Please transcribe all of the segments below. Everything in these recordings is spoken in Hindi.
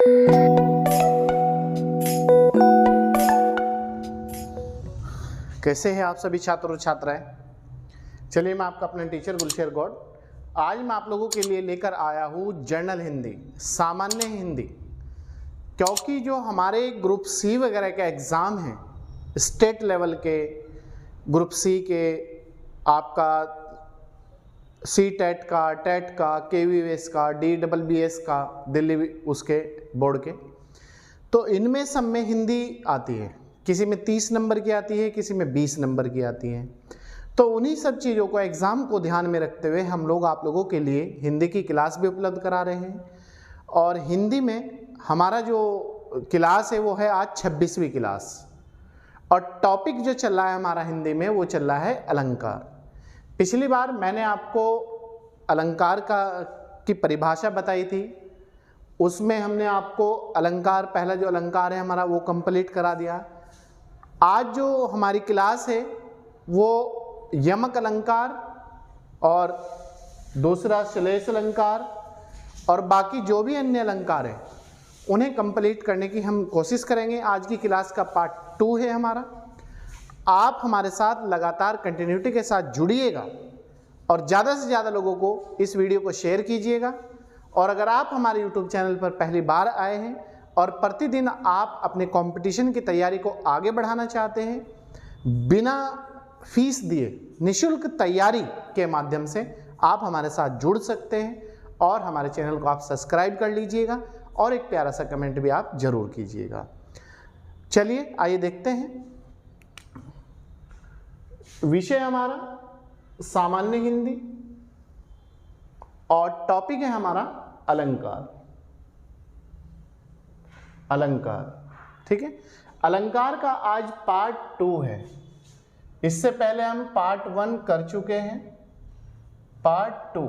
कैसे हैं आप सभी छात्र और छात्राएं। चलिए, मैं आपका अपना टीचर गुलशेर गौड़ आज मैं आप लोगों के लिए लेकर आया हूँ जनरल हिंदी, सामान्य हिंदी। क्योंकि जो हमारे ग्रुप सी वगैरह के एग्ज़ाम हैं, स्टेट लेवल के, ग्रुप सी के, आपका सी टेट का, टेट का, KVS का, DSSS का, दिल्ली उसके बोर्ड के, तो इनमें सब में हिंदी आती है। किसी में 30 नंबर की आती है, किसी में 20 नंबर की आती है। तो उन्हीं सब चीज़ों को, एग्ज़ाम को ध्यान में रखते हुए हम लोग आप लोगों के लिए हिंदी की क्लास भी उपलब्ध करा रहे हैं। और हिंदी में हमारा जो क्लास है वो है आज 26वीं क्लास, और टॉपिक जो चल रहा है हमारा हिंदी में वो चल रहा है अलंकार। पिछली बार मैंने आपको अलंकार की परिभाषा बताई थी, उसमें हमने आपको अलंकार, पहला जो अलंकार है हमारा वो कंप्लीट करा दिया। आज जो हमारी क्लास है वो यमक अलंकार और दूसरा श्लेष अलंकार और बाकी जो भी अन्य अलंकार हैं उन्हें कंप्लीट करने की हम कोशिश करेंगे। आज की क्लास का पार्ट 2 है हमारा। आप हमारे साथ लगातार कंटिन्यूटी के साथ जुड़िएगा और ज़्यादा से ज़्यादा लोगों को इस वीडियो को शेयर कीजिएगा। और अगर आप हमारे YouTube चैनल पर पहली बार आए हैं और प्रतिदिन आप अपने कंपटीशन की तैयारी को आगे बढ़ाना चाहते हैं, बिना फीस दिए निःशुल्क तैयारी के माध्यम से आप हमारे साथ जुड़ सकते हैं। और हमारे चैनल को आप सब्सक्राइब कर लीजिएगा और एक प्यारा सा कमेंट भी आप जरूर कीजिएगा। चलिए आइए देखते हैं। विषय हमारा सामान्य हिंदी और टॉपिक है हमारा अलंकार। अलंकार, ठीक है। अलंकार का आज पार्ट 2 है। इससे पहले हम पार्ट 1 कर चुके हैं, पार्ट 2,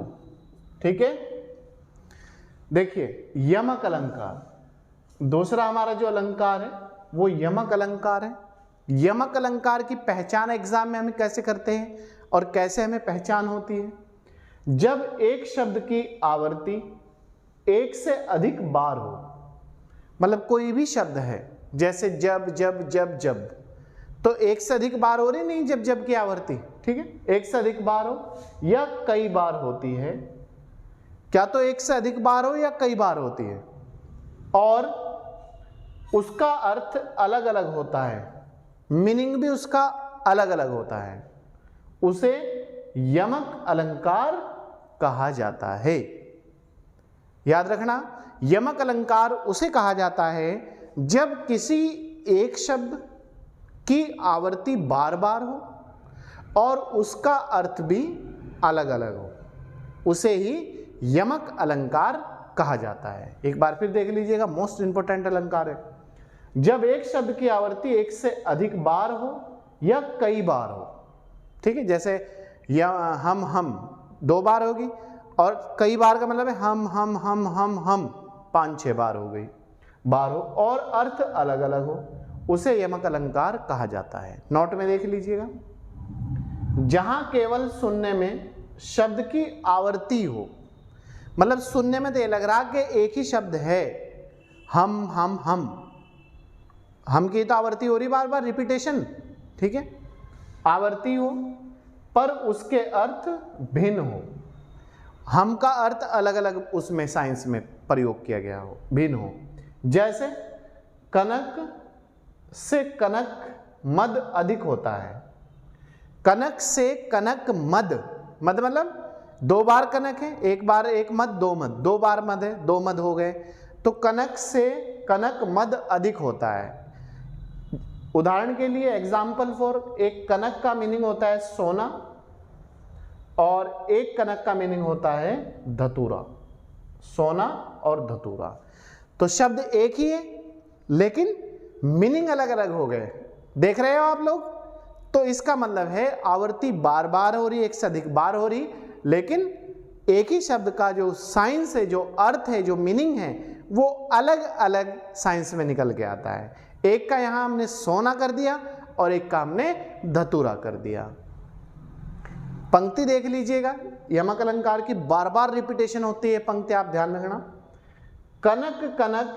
ठीक है। देखिए, यमक अलंकार दूसरा हमारा जो अलंकार है वो यमक अलंकार है। यमक अलंकार की पहचान एग्जाम में हम कैसे करते हैं और कैसे हमें पहचान होती है? जब एक शब्द की आवृत्ति एक से अधिक बार हो, मतलब कोई भी शब्द है जैसे जब, जब, जब, जब, तो एक से अधिक बार हो रही नहीं, जब जब की आवृत्ति, ठीक है, एक से अधिक बार हो या कई बार होती है। क्या तो एक से अधिक बार हो या कई बार होती है, और उसका अर्थ अलग अलग होता है, मीनिंग भी उसका अलग अलग होता है, उसे यमक अलंकार कहा जाता है। याद रखना, यमक अलंकार उसे कहा जाता है जब किसी एक शब्द की आवृत्ति बार बार हो और उसका अर्थ भी अलग अलग हो, उसे ही यमक अलंकार कहा जाता है। एक बार फिर देख लीजिएगा, मोस्ट इंपोर्टेंट अलंकार है जब एक शब्द की आवृत्ति एक से अधिक बार हो या कई बार हो, ठीक है। जैसे हम 2 बार होगी, और कई बार का मतलब है हम 5-6 बार हो गई, बार हो और अर्थ अलग अलग हो, उसे यमक अलंकार कहा जाता है। नोट में देख लीजिएगा, जहां केवल सुनने में शब्द की आवृत्ति हो, मतलब सुनने में तो ये लग रहा कि एक ही शब्द है, हम की तो आवृत्ति हो रही बार बार, रिपीटेशन, ठीक है, आवृत्ति हो पर उसके अर्थ भिन्न हो, हम का अर्थ अलग अलग उसमें साइंस में प्रयोग किया गया हो, भिन्न हो। जैसे कनक से कनक मद अधिक होता है, कनक से कनक मद मतलब 2 बार कनक है, 1 बार 1 मद, 2 मद, 2 बार मद है, 2 मद हो गए, तो कनक से कनक मद अधिक होता है। उदाहरण के लिए एग्जाम्पल फॉर, एक कनक का मीनिंग होता है सोना और एक कनक का मीनिंग होता है धतूरा, सोना और धतूरा। तो शब्द एक ही है लेकिन मीनिंग अलग अलग हो गए, देख रहे हो आप लोग। तो इसका मतलब है आवृत्ति बार बार हो रही, एक से अधिक बार हो रही, लेकिन एक ही शब्द का जो साइंस है, जो अर्थ है, जो मीनिंग है, वो अलग अलग साइंस में निकल के आता है। एक का यहां हमने सोना कर दिया और एक का हमने धतूरा कर दिया। पंक्ति देख लीजिएगा, यमक अलंकार की बार बार रिपीटेशन होती है पंक्ति, आप ध्यान रखना। कनक कनक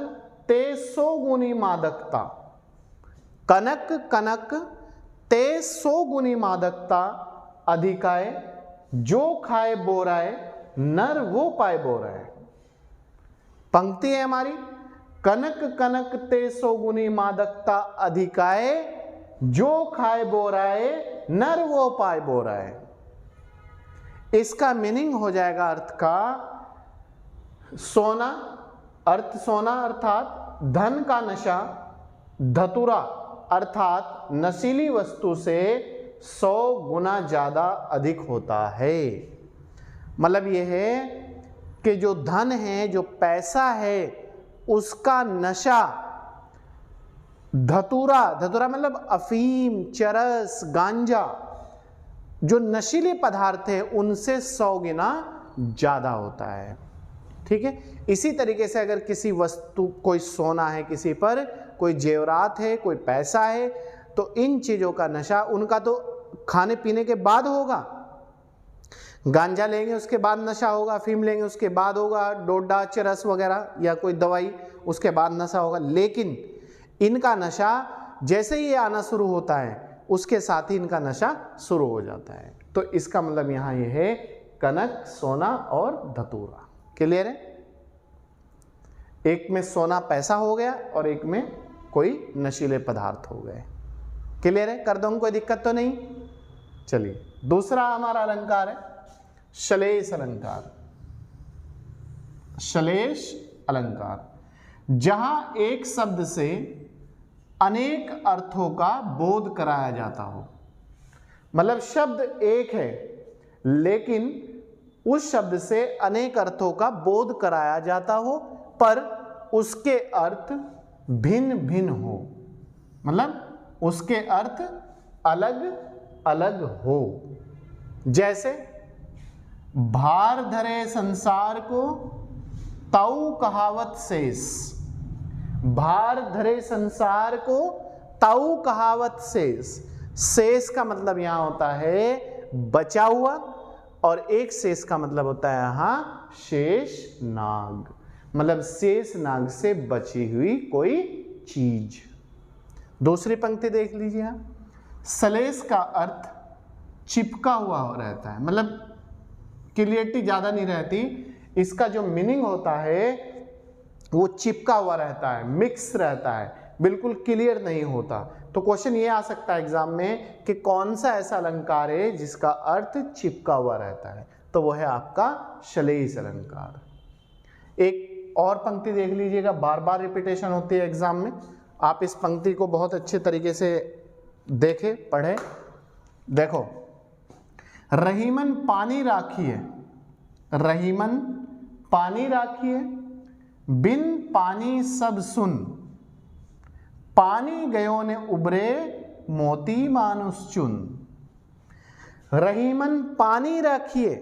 ते सौ गुनी मादकता, कनक कनक ते सौ गुनी मादकता अधिकाय, जो खाए बोराए नर वो पाए बोराए। पंक्ति है हमारी, कनक कनक ते सौ गुनी मादकता अधिकाय, जो खाए बोराए नर वो पाए बोराए। इसका मीनिंग हो जाएगा अर्थ का, सोना, अर्थ सोना अर्थात धन का नशा, धतुरा अर्थात नशीली वस्तु से 100 गुना ज्यादा अधिक होता है। मतलब यह है कि जो धन है, जो पैसा है, उसका नशा, धतूरा, धतूरा मतलब अफीम, चरस, गांजा, जो नशीले पदार्थ है उनसे 100 गुना ज्यादा होता है। ठीक है, इसी तरीके से अगर किसी वस्तु, कोई सोना है किसी पर, कोई जेवरात है, कोई पैसा है, तो इन चीजों का नशा उनका तो खाने पीने के बाद होगा। गांजा लेंगे उसके बाद नशा होगा, अफीम लेंगे उसके बाद होगा, डोडा, चरस वगैरह या कोई दवाई, उसके बाद नशा होगा। लेकिन इनका नशा जैसे ही आना शुरू होता है उसके साथ ही इनका नशा शुरू हो जाता है। तो इसका मतलब यहाँ ये है कनक, सोना और धतूरा। क्लियर है? एक में सोना पैसा हो गया और एक में कोई नशीले पदार्थ हो गए। क्लियर है? कर दूं, कोई दिक्कत तो नहीं? चलिए, दूसरा हमारा अलंकार है श्लेष अलंकार। श्लेष अलंकार, जहां एक शब्द से अनेक अर्थों का बोध कराया जाता हो। मतलब शब्द एक है लेकिन उस शब्द से अनेक अर्थों का बोध कराया जाता हो, पर उसके अर्थ भिन्न भिन्न हो। मतलब उसके अर्थ अलग अलग हो। जैसे भार धरे संसार को ताऊ कहावत शेष। भार धरे संसार को ताऊ कहावत शेष। शेष का मतलब यहां होता है बचा हुआ, और एक शेष का मतलब होता है यहां शेष नाग। मतलब शेष नाग से बची हुई कोई चीज। दूसरी पंक्ति देख लीजिए आप, श्लेष का अर्थ चिपका हुआ रहता है। मतलब क्लियरिटी ज्यादा नहीं रहती, इसका जो मीनिंग होता है वो चिपका हुआ रहता है, मिक्स रहता है, बिल्कुल क्लियर नहीं होता। तो क्वेश्चन ये आ सकता है एग्जाम में कि कौन सा ऐसा अलंकार है जिसका अर्थ चिपका हुआ रहता है, तो वो है आपका श्लेष अलंकार। एक और पंक्ति देख लीजिएगा, बार बार रिपीटेशन होती है एग्जाम में। आप इस पंक्ति को बहुत अच्छे तरीके से देखें, पढ़ें। देखो, रहीमन पानी राखिए, रहीमन पानी राखिए, बिन पानी सब सुन, पानी गयो ने उबरे मोती मानुष चुन। रहीमन पानी रखिए,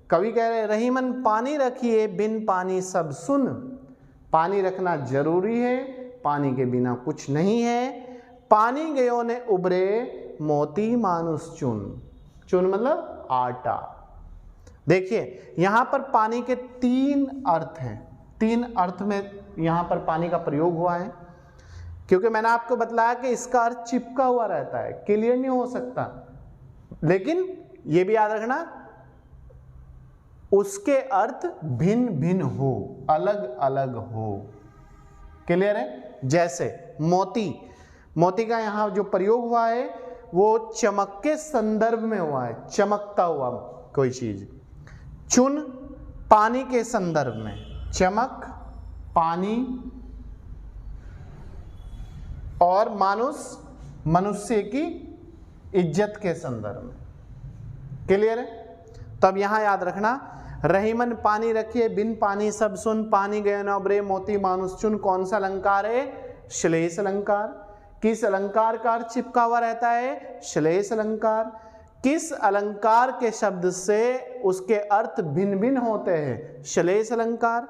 कवि कह रहे रहीमन पानी रखिए, बिन पानी सब सुन। पानी रखना जरूरी है, पानी के बिना कुछ नहीं है। पानी गयो ने उबरे मोती मानुष चुन। चुन मतलब आटा। देखिए यहां पर पानी के 3 अर्थ हैं। 3 अर्थ में यहां पर पानी का प्रयोग हुआ है, क्योंकि मैंने आपको बतलाया कि इसका अर्थ चिपका हुआ रहता है, क्लियर नहीं हो सकता। लेकिन यह भी याद रखना उसके अर्थ भिन्न भिन्न हो, अलग अलग हो। क्लियर है? जैसे मोती, मोती का यहां जो प्रयोग हुआ है वो चमक के संदर्भ में हुआ है, चमकता हुआ कोई चीज। चुन पानी के संदर्भ में, चमक पानी, और मानुष मनुष्य की इज्जत के संदर्भ में। क्लियर है? तब यहां याद रखना, रहीमन पानी रखिए, बिन पानी सब सुन, पानी गए न उबरे मोती मानुष चुन। कौन सा अलंकार है? श्लेष अलंकार। किस अलंकार का अर्थ चिपका हुआ रहता है? श्लेष अलंकार। किस अलंकार के शब्द से उसके अर्थ भिन्न भिन्न होते हैं? श्लेष अलंकार।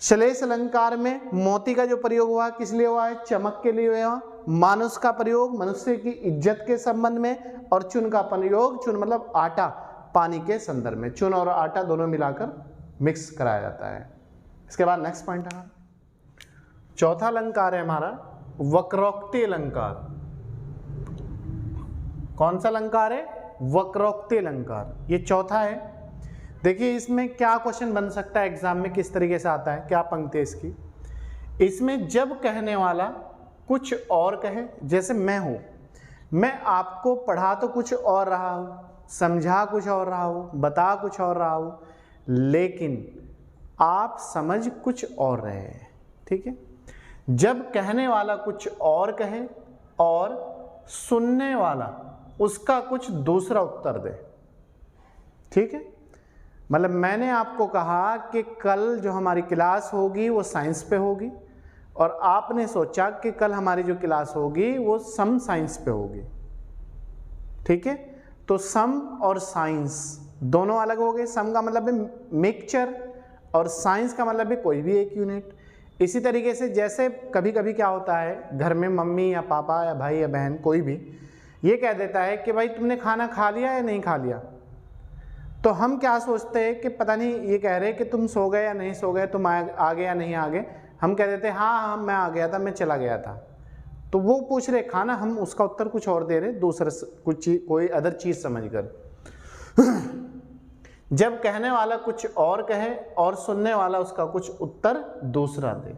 श्लेष अलंकार में मोती का जो प्रयोग हुआ किस लिए हुआ है? चमक के लिए हुआ। मानुष का प्रयोग मनुष्य की इज्जत के संबंध में, और चुन का प्रयोग, चुन मतलब आटा, पानी के संदर्भ में। चुन और आटा दोनों मिलाकर मिक्स कराया जाता है। इसके बाद नेक्स्ट पॉइंट है, चौथा अलंकार है हमारा वक्रोक्ति अलंकार। कौन सा अलंकार है? वक्रोक्ति अलंकार। ये चौथा है। देखिए इसमें क्या क्वेश्चन बन सकता है एग्जाम में, किस तरीके से आता है, क्या पंक्ति है इसकी। इसमें जब कहने वाला कुछ और कहे, जैसे मैं हूं, मैं आपको पढ़ा तो कुछ और रहा हूं, समझा कुछ और रहा हूं, बता कुछ और रहा हूं, लेकिन आप समझ कुछ और रहे हैं। ठीक है। जब कहने वाला कुछ और कहे और सुनने वाला उसका कुछ दूसरा उत्तर दे। ठीक है। मतलब मैंने आपको कहा कि कल जो हमारी क्लास होगी वो साइंस पे होगी, और आपने सोचा कि कल हमारी जो क्लास होगी वो सम साइंस पे होगी। ठीक है। तो सम और साइंस दोनों अलग हो गए। सम का मतलब है मिक्सचर और साइंस का मतलब है कोई भी एक यूनिट। इसी तरीके से जैसे कभी कभी क्या होता है, घर में मम्मी या पापा या भाई या बहन कोई भी ये कह देता है कि भाई तुमने खाना खा लिया या नहीं खा लिया, तो हम क्या सोचते हैं कि पता नहीं ये कह रहे कि तुम सो गए या नहीं सो गए, तुम आ गए या नहीं आ गए। हम कह देते हैं हाँ मैं आ गया था, मैं चला गया था। तो वो पूछ रहे खाना, हम उसका उत्तर कुछ और दे रहे, दूसरा कुछ कोई अदर चीज समझकर। जब कहने वाला कुछ और कहे और सुनने वाला उसका कुछ उत्तर दूसरा दे।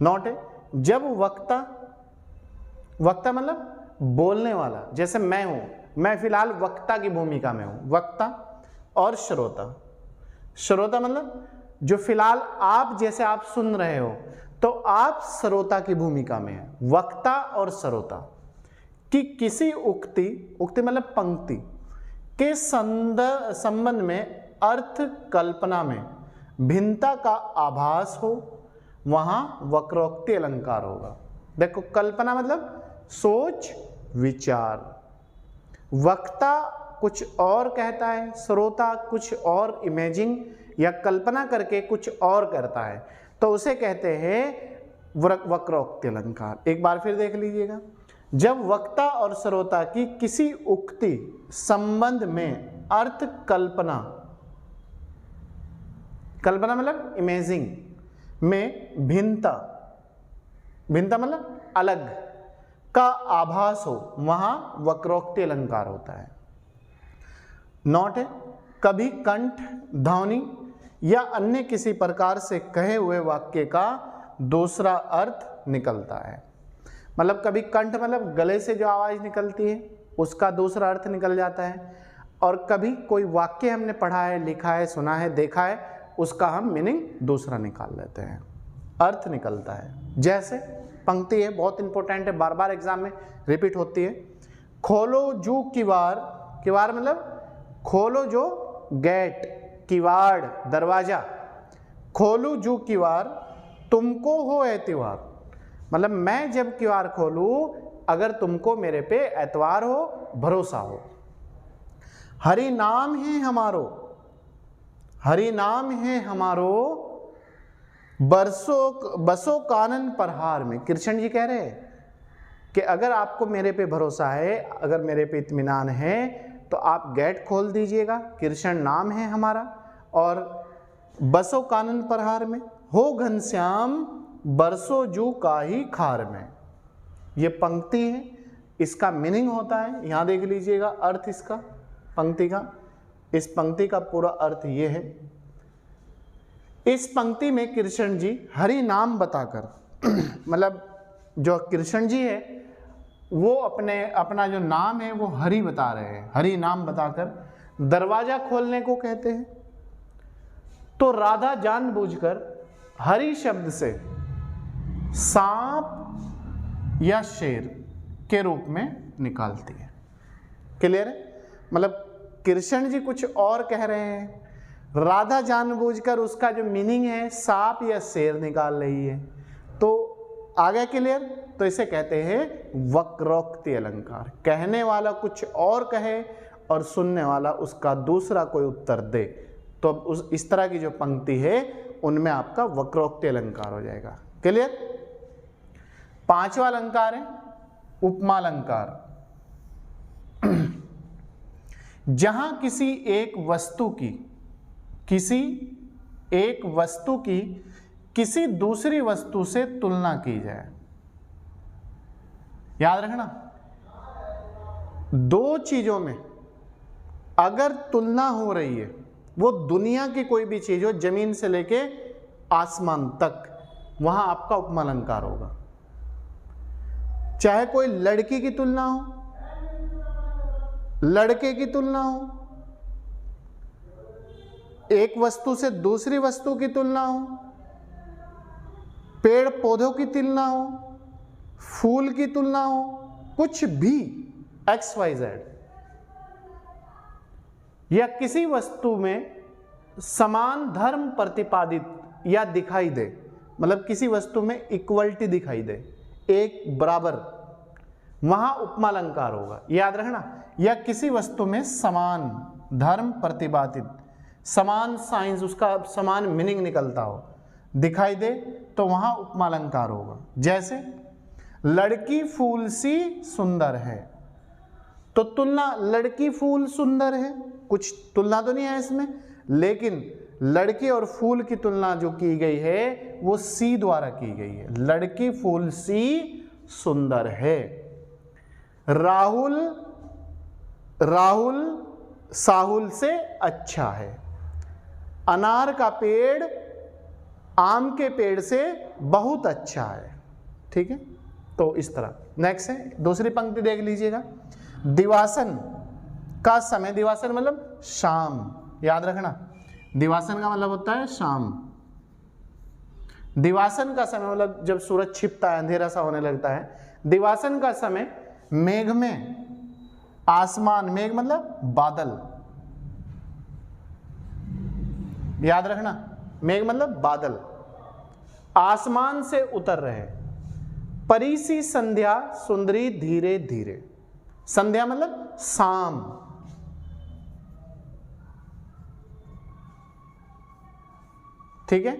नोट है। जब वक्ता, वक्ता मतलब बोलने वाला, जैसे मैं हूं, मैं फिलहाल वक्ता की भूमिका में हूं, वक्ता, और श्रोता। श्रोता मतलब जो फिलहाल आप, जैसे आप सुन रहे हो तो आप श्रोता की भूमिका में है। वक्ता और श्रोता कि किसी उक्ति, उक्ति मतलब पंक्ति के संबंध में अर्थ कल्पना में भिन्नता का आभास हो, वहां वक्रोक्ति अलंकार होगा। देखो कल्पना मतलब सोच विचार, वक्ता कुछ और कहता है, श्रोता कुछ और इमेजिंग या कल्पना करके कुछ और करता है, तो उसे कहते हैं वक्रोक्ति अलंकार। एक बार फिर देख लीजिएगा। जब वक्ता और श्रोता की किसी उक्ति संबंध में अर्थ कल्पना, कल्पना मतलब इमेजिंग में भिन्नता, भिन्नता मतलब अलग का आभास हो, वहां वक्रोक्ति अलंकार होता है। नोट है। कभी कंठ, ध्वनि या अन्य किसी प्रकार से कहे हुए वाक्य का दूसरा अर्थ निकलता है। मतलब कभी कंठ मतलब गले से जो आवाज निकलती है उसका दूसरा अर्थ निकल जाता है, और कभी कोई वाक्य हमने पढ़ा है, लिखा है, सुना है, देखा है, उसका हम मीनिंग दूसरा निकाल लेते हैं, अर्थ निकलता है। जैसे पंक्ति है, बहुत इंपॉर्टेंट है, बार बार एग्जाम में रिपीट होती है। खोलो जू किवाड़, किवाड़ मतलब खोलो जो गेट, किवाड़ दरवाजा, खोलू जू किवाड़ तुमको हो एतवार। मतलब मैं जब किवाड़ खोलूं अगर तुमको मेरे पे एतवार हो, भरोसा हो। हरि नाम है हमारो, हरि नाम है हमारो बसो कानन प्रहार में। कृष्ण जी कह रहे हैं कि अगर आपको मेरे पे भरोसा है, अगर मेरे पे इत्मीनान है, तो आप गेट खोल दीजिएगा। कृष्ण नाम है हमारा, और बसो कानन प्रहार में, हो घनश्याम बरसो जू काही खार में। ये पंक्ति है, इसका मीनिंग होता है, यहां देख लीजिएगा अर्थ इसका, पंक्ति का। इस पंक्ति का पूरा अर्थ ये है। इस पंक्ति में कृष्ण जी हरि नाम बताकर मतलब जो कृष्ण जी है वो अपना जो नाम है वो हरि बता रहे हैं, हरि नाम बताकर दरवाजा खोलने को कहते हैं। तो राधा जानबूझकर हरि शब्द से सांप या शेर के रूप में निकालती है। क्लियर है? मतलब कृष्ण जी कुछ और कह रहे हैं, राधा जानबूझकर उसका जो मीनिंग है सांप या शेर निकाल रही है। तो आ गया क्लियर? तो इसे कहते हैं वक्रोक्ति अलंकार। कहने वाला कुछ और कहे और सुनने वाला उसका दूसरा कोई उत्तर दे, तो अब इस तरह की जो पंक्ति है उनमें आपका वक्रोक्ति अलंकार हो जाएगा। क्लियर? पांचवा अलंकार है उपमा अलंकार। जहां किसी एक वस्तु की किसी दूसरी वस्तु से तुलना की जाए। याद रखना, दो चीजों में अगर तुलना हो रही है, वो दुनिया की कोई भी चीज हो, जमीन से लेके आसमान तक, वहां आपका उपमा अलंकार होगा। चाहे कोई लड़की की तुलना हो, लड़के की तुलना हो, एक वस्तु से दूसरी वस्तु की तुलना हो, पेड़ पौधों की तुलना हो, फूल की तुलना हो, कुछ भी XYZ, या किसी वस्तु में समान धर्म प्रतिपादित या दिखाई दे, मतलब किसी वस्तु में इक्वलिटी दिखाई दे, एक बराबर, वहां उपमा अलंकार होगा। याद रखना, या किसी वस्तु में समान धर्म प्रतिपादित, समान साइंस, उसका समान मीनिंग निकलता हो, दिखाई दे, तो वहां उपमा अलंकार होगा। जैसे लड़की फूल सी सुंदर है, तो तुलना, लड़की फूल सुंदर है, कुछ तुलना तो नहीं है इसमें, लेकिन लड़के और फूल की तुलना जो की गई है वो सी द्वारा की गई है। लड़की फूल सी सुंदर है। राहुल साहुल से अच्छा है। अनार का पेड़ आम के पेड़ से बहुत अच्छा है। ठीक है, तो इस तरह। नेक्स्ट है, दूसरी पंक्ति देख लीजिएगा। दिवासन का समय, दिवासन मतलब शाम, याद रखना, दिवासन का मतलब होता है शाम। दिवासन का समय मतलब जब सूरज छिपता है, अंधेरा सा होने लगता है। दिवासन का समय मेघ में, आसमान, मेघ मतलब बादल, याद रखना, मेघ मतलब बादल, आसमान से उतर रहे। परी सी संध्या सुंदरी धीरे धीरे। संध्या मतलब शाम। ठीक है,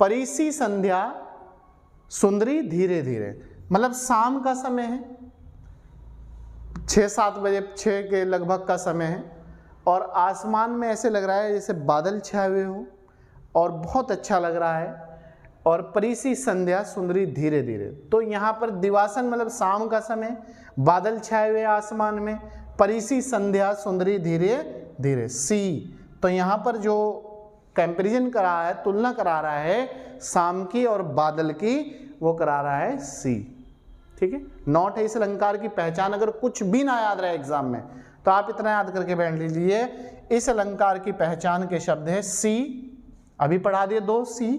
परी सी संध्या सुंदरी धीरे धीरे, मतलब शाम का समय है, 6-7 बजे, 6 के लगभग का समय है, और आसमान में ऐसे लग रहा है जैसे बादल छाए हुए हो, और बहुत अच्छा लग रहा है। और परी सी संध्या सुंदरी धीरे धीरे, तो यहाँ पर दिवासन मतलब शाम का समय, बादल छाए हुए आसमान में, परी सी संध्या सुंदरी धीरे धीरे, सी। तो यहाँ पर जो कंपैरिजन करा है, तुलना करा रहा है शाम की और बादल की, वो करा रहा है सी। ठीक है, नॉट है इस अलंकार की पहचान। अगर कुछ भी ना याद रहे एग्जाम में, तो आप इतना याद करके बैठ लीजिए, इस अलंकार की पहचान के शब्द है सी, अभी पढ़ा दिए 2 सी,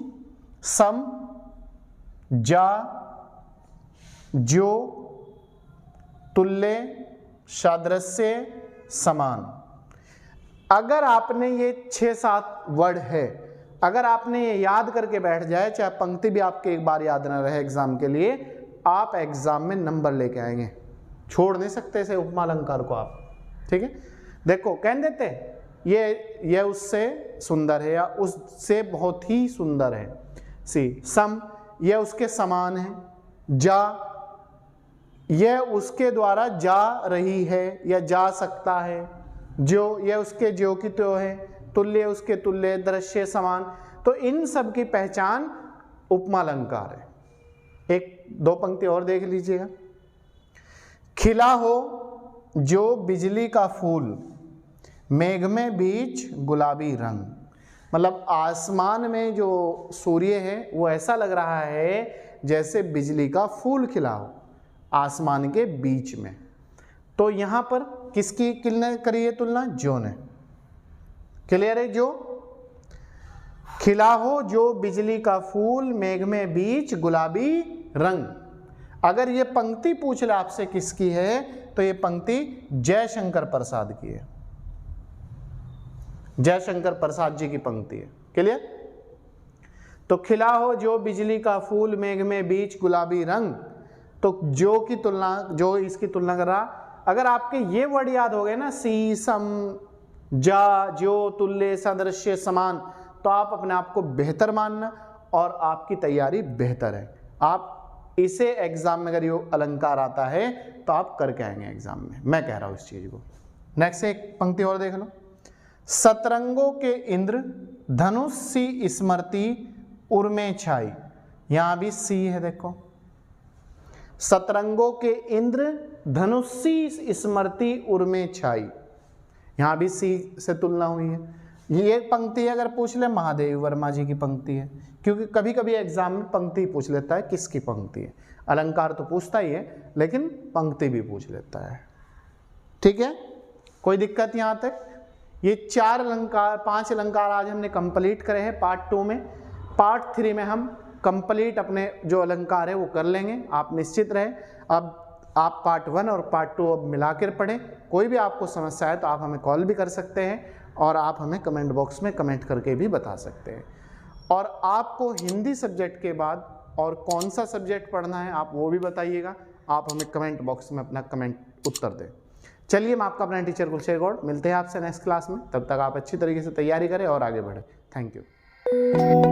सम, जा, जो, तुल्य, सादृश्य, समान। अगर आपने ये 6-7 वर्ड है, अगर आपने ये याद करके बैठ जाए, चाहे पंक्ति भी आपके एक बार याद ना रहे एग्जाम के लिए, आप एग्जाम में नंबर लेके आएंगे। छोड़ नहीं सकते इसे उपमा अलंकार को आप। ठीक है, देखो कह देते ये उससे सुंदर है, या उससे बहुत ही सुंदर है। सी, सम, यह उसके समान है। जा, यह उसके द्वारा जा रही है या जा सकता है। जो, यह उसके ज्यो की त्यों है। तुल्य, उसके तुल्य। दृश्य, समान। तो इन सब की पहचान उपमा अलंकार है। 1-2 पंक्ति और देख लीजिएगा। खिला हो जो बिजली का फूल, मेघ में बीच गुलाबी रंग, मतलब आसमान में जो सूर्य है वो ऐसा लग रहा है जैसे बिजली का फूल खिला हो आसमान के बीच में। तो यहां पर किसकी करी है तुलना? जो ने। क्लियर है? जो खिला हो जो बिजली का फूल, मेघ में बीच गुलाबी रंग। अगर ये पंक्ति पूछ ले आपसे किसकी है, तो ये पंक्ति जयशंकर प्रसाद की है। जयशंकर प्रसाद जी की पंक्ति है। क्लियर? तो खिला हो जो बिजली का फूल, मेघ में बीच गुलाबी रंग। तो जो की तुलना, जो इसकी तुलना कर रहा। अगर आपके ये वर्ड याद हो गए ना, सी, सम, जा, जो, तुल्य, सदृश्य, समान, तो आप अपने आप को बेहतर मानना और आपकी तैयारी बेहतर है। आप इसे एग्जाम में अगर ये अलंकार आता है तो आप करके आएंगे एग्जाम में, मैं कह रहा हूं इस चीज को। नेक्स्ट एक पंक्ति और देख लो। सतरंगों के इंद्र धनुष सी स्मृति उर्मे छाई, यहां भी सी है देखो। सतरंगों के इंद्र धनुषी स्मृति उर्मे छाई, यहां भी सी से तुलना हुई है। ये पंक्ति अगर पूछ ले महादेवी वर्मा जी की पंक्ति है, क्योंकि कभी कभी एग्जाम में पंक्ति पूछ लेता है किसकी पंक्ति है। अलंकार तो पूछता ही है लेकिन पंक्ति भी पूछ लेता है। ठीक है, कोई दिक्कत यहाँ तक? ये 4 अलंकार 5 अलंकार आज हमने कंप्लीट करे हैं पार्ट 2 में। पार्ट 3 में हम कंप्लीट अपने जो अलंकार है वो कर लेंगे, आप निश्चित रहे। अब आप पार्ट 1 और पार्ट 2 अब मिलाकर पढ़ें। कोई भी आपको समस्या है तो आप हमें कॉल भी कर सकते हैं और आप हमें कमेंट बॉक्स में कमेंट करके भी बता सकते हैं। और आपको हिंदी सब्जेक्ट के बाद और कौन सा सब्जेक्ट पढ़ना है आप वो भी बताइएगा, आप हमें कमेंट बॉक्स में अपना कमेंट उत्तर दें। चलिए, मैं आपका अपना टीचर गुलशेर गौड़, मिलते हैं आपसे नेक्स्ट क्लास में। तब तक आप अच्छी तरीके से तैयारी करें और आगे बढ़ें। Thank you.